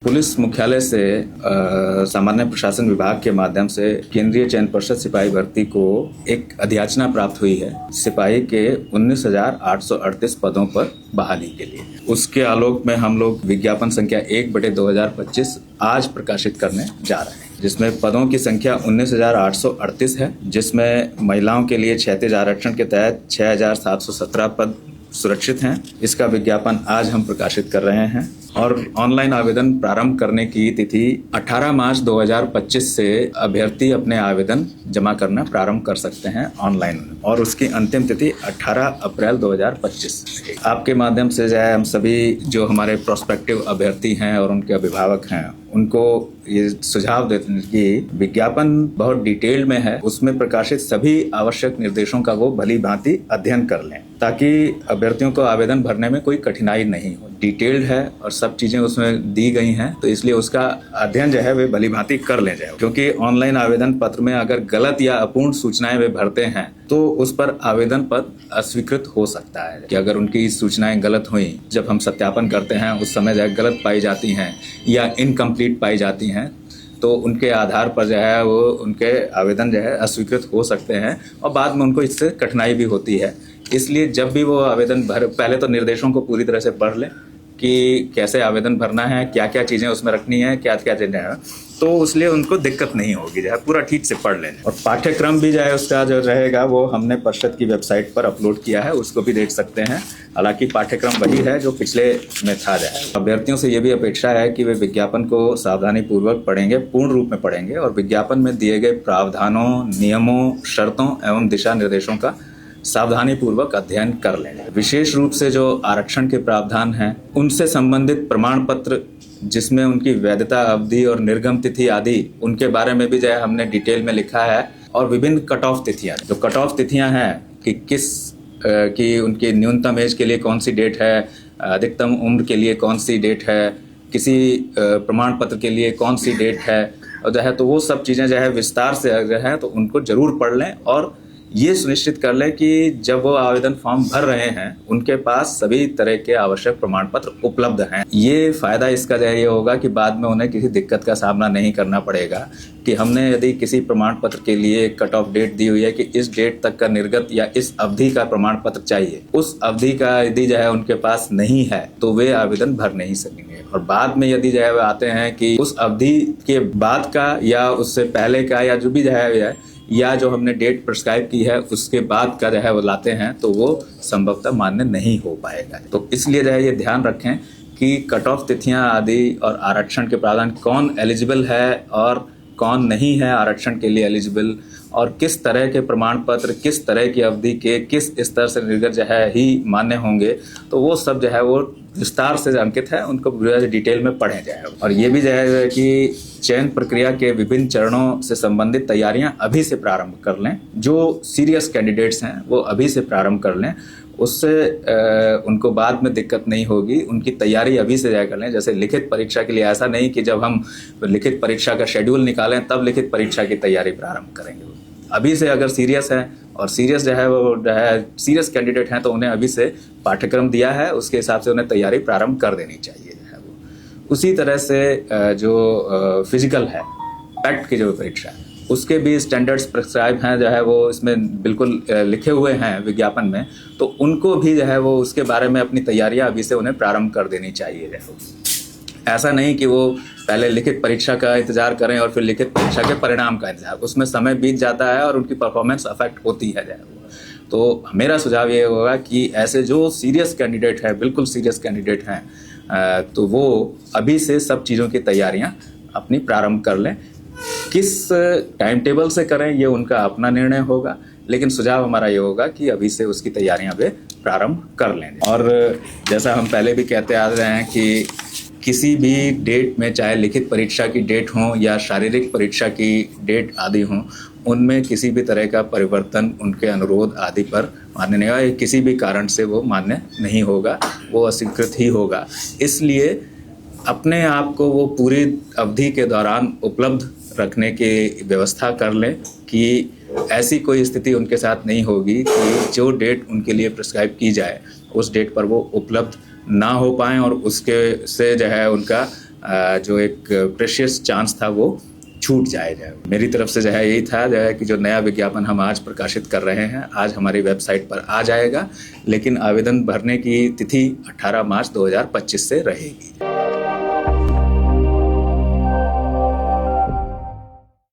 Police मुख्यालय से सामान्य प्रशासन विभाग के माध्यम से केंद्रीय चयन पर्षद सिपाही भर्ती को एक अधियाचना प्राप्त हुई है सिपाही के 19,838 पदों पर बहाली के लिए। उसके आलोक में हम लोग विज्ञापन संख्या 1/2025 आज प्रकाशित करने जा रहे हैं, जिसमें पदों की संख्या 19,838 है, जिसमें महिलाओं के लिए क्षैतिज आरक्षण के तहत 6,717 पद सुरक्षित हैं। इसका विज्ञापन आज हम प्रकाशित कर रहे हैं और ऑनलाइन आवेदन प्रारंभ करने की तिथि 18 मार्च 2025 से अभ्यर्थी अपने आवेदन जमा करना प्रारंभ कर सकते हैं ऑनलाइन, और उसकी अंतिम तिथि 18 अप्रैल 2025। आपके माध्यम से जो है हम सभी जो हमारे प्रोस्पेक्टिव अभ्यर्थी हैं और उनके अभिभावक हैं उनको ये सुझाव देते हैं कि विज्ञापन बहुत डिटेल में है, उसमें प्रकाशित सभी आवश्यक निर्देशों का वो भली भांति अध्ययन कर लें ताकि अभ्यर्थियों को आवेदन भरने में कोई कठिनाई नहीं हो। डिटेल्ड है और सब चीजें उसमें दी गई हैं, तो इसलिए उसका अध्ययन जो है वे भली भांति कर ले जाए, क्योंकि ऑनलाइन आवेदन पत्र में अगर गलत या अपूर्ण सूचनाएं वे भरते हैं तो उस पर आवेदन पत्र अस्वीकृत हो सकता है कि अगर उनकी सूचनाएं गलत हुई, जब हम सत्यापन करते हैं उस समय जो है गलत पाई जाती हैं या इनकम्प्लीट पाई जाती हैं, तो उनके आधार पर जो है वो उनके आवेदन जो है अस्वीकृत हो सकते हैं और बाद में उनको इससे कठिनाई भी होती है। इसलिए जब भी वो आवेदन पहले तो निर्देशों को पूरी तरह से पढ़ लें कि कैसे आवेदन भरना है, क्या क्या चीज़ें उसमें रखनी है, क्या क्या चीज़ें हैं, तो इसलिए उनको दिक्कत नहीं होगी, जो है पूरा ठीक से पढ़ लें। और पाठ्यक्रम भी जो है उसका जो रहेगा वो हमने परिषद की वेबसाइट पर अपलोड किया है, उसको भी देख सकते हैं। हालांकि पाठ्यक्रम वही है जो पिछले में था। जो है अभ्यर्थियों से ये भी अपेक्षा है कि वे विज्ञापन को सावधानी पूर्वक पढ़ेंगे, पूर्ण रूप में पढ़ेंगे और विज्ञापन में दिए गए प्रावधानों, नियमों, शर्तों एवं दिशा निर्देशों का सावधानी पूर्वक अध्ययन कर लें। विशेष रूप से जो आरक्षण के प्रावधान हैं उनसे संबंधित प्रमाण पत्र, जिसमें उनकी वैधता अवधि और निर्गम तिथि आदि, उनके बारे में भी जो है हमने डिटेल में लिखा है। और विभिन्न कट ऑफ तिथियां, जो कट ऑफ तिथियां हैं कि कि उनकी न्यूनतम एज के लिए कौन सी डेट है, अधिकतम उम्र के लिए कौन सी डेट है, किसी प्रमाण पत्र के लिए कौन सी डेट है, और जो है तो वो सब चीज़ें जो है विस्तार से जो है तो उनको जरूर पढ़ लें और ये सुनिश्चित कर लें कि जब वो आवेदन फॉर्म भर रहे हैं उनके पास सभी तरह के आवश्यक प्रमाण पत्र उपलब्ध हैं। ये फायदा इसका जो है ये होगा कि बाद में उन्हें किसी दिक्कत का सामना नहीं करना पड़ेगा कि हमने यदि किसी प्रमाण पत्र के लिए कट ऑफ डेट दी हुई है कि इस डेट तक का निर्गत या इस अवधि का प्रमाण पत्र चाहिए, उस अवधि का यदि जो है उनके पास नहीं है तो वे आवेदन भर नहीं सकेंगे। और बाद में यदि जो है वे आते हैं कि उस अवधि के बाद का या उससे पहले का या जो भी जो है या जो हमने डेट प्रिस्क्राइब की है उसके बाद का जो है वो लाते हैं, तो वो संभवतः मान्य नहीं हो पाएगा। तो इसलिए जो है ये ध्यान रखें कि कट ऑफ तिथियां आदि और आरक्षण के प्रावधान, कौन एलिजिबल है और कौन नहीं है आरक्षण के लिए एलिजिबल, और किस तरह के प्रमाण पत्र किस तरह की अवधि के किस स्तर से निर्गत जो है ही मान्य होंगे, तो वो सब जो है वो विस्तार से अंकित है, उनको डिटेल में पढ़े जाए। और ये भी जो है कि चयन प्रक्रिया के विभिन्न चरणों से संबंधित तैयारियां अभी से प्रारंभ कर लें। जो सीरियस कैंडिडेट्स हैं वो अभी से प्रारंभ कर लें, उससे उनको बाद में दिक्कत नहीं होगी। उनकी तैयारी अभी से जाकर लें। जैसे लिखित परीक्षा के लिए ऐसा नहीं कि जब हम लिखित परीक्षा का शेड्यूल निकालें तब लिखित परीक्षा की तैयारी प्रारंभ करेंगे। अभी से अगर सीरियस है और सीरियस जो है वो जो है सीरियस कैंडिडेट हैं तो उन्हें अभी से पाठ्यक्रम दिया है, उसके हिसाब से उन्हें तैयारी प्रारंभ कर देनी चाहिए जो है वो। उसी तरह से जो फिजिकल है, पैक्ट की जो परीक्षा है उसके भी स्टैंडर्ड्स प्रिस्क्राइब हैं, जो है वो इसमें बिल्कुल लिखे हुए हैं विज्ञापन में, तो उनको भी जो है वो उसके बारे में अपनी तैयारियां अभी से उन्हें प्रारंभ कर देनी चाहिए। जो है ऐसा नहीं कि वो पहले लिखित परीक्षा का इंतजार करें और फिर लिखित परीक्षा के परिणाम का इंतजार, उसमें समय बीत जाता है और उनकी परफॉर्मेंस अफेक्ट होती है। तो मेरा सुझाव ये होगा कि ऐसे जो सीरियस कैंडिडेट है, बिल्कुल सीरियस कैंडिडेट हैं, तो वो अभी से सब चीज़ों की तैयारियां अपनी प्रारंभ कर लें। किस टाइम टेबल से करें ये उनका अपना निर्णय होगा, लेकिन सुझाव हमारा ये होगा कि अभी से उसकी तैयारियां वे प्रारंभ कर लें। और जैसा हम पहले भी कहते आ रहे हैं कि किसी भी डेट में, चाहे लिखित परीक्षा की डेट हो या शारीरिक परीक्षा की डेट आदि हो, उनमें किसी भी तरह का परिवर्तन उनके अनुरोध आदि पर मान्य नहीं होगा। किसी भी कारण से वो मान्य नहीं होगा, वो अस्वीकृत ही होगा। इसलिए अपने आप को वो पूरी अवधि के दौरान उपलब्ध रखने की व्यवस्था कर लें कि ऐसी कोई स्थिति उनके साथ नहीं होगी कि जो डेट उनके लिए प्रिस्क्राइब की जाए उस डेट पर वो उपलब्ध ना हो पाएँ और उसके से जो है उनका जो एक प्रेशियस चांस था वो छूट जाए। मेरी तरफ से जो है यही था जो है कि जो नया विज्ञापन हम आज प्रकाशित कर रहे हैं आज हमारी वेबसाइट पर आ जाएगा, लेकिन आवेदन भरने की तिथि 18 मार्च 2025 से रहेगी।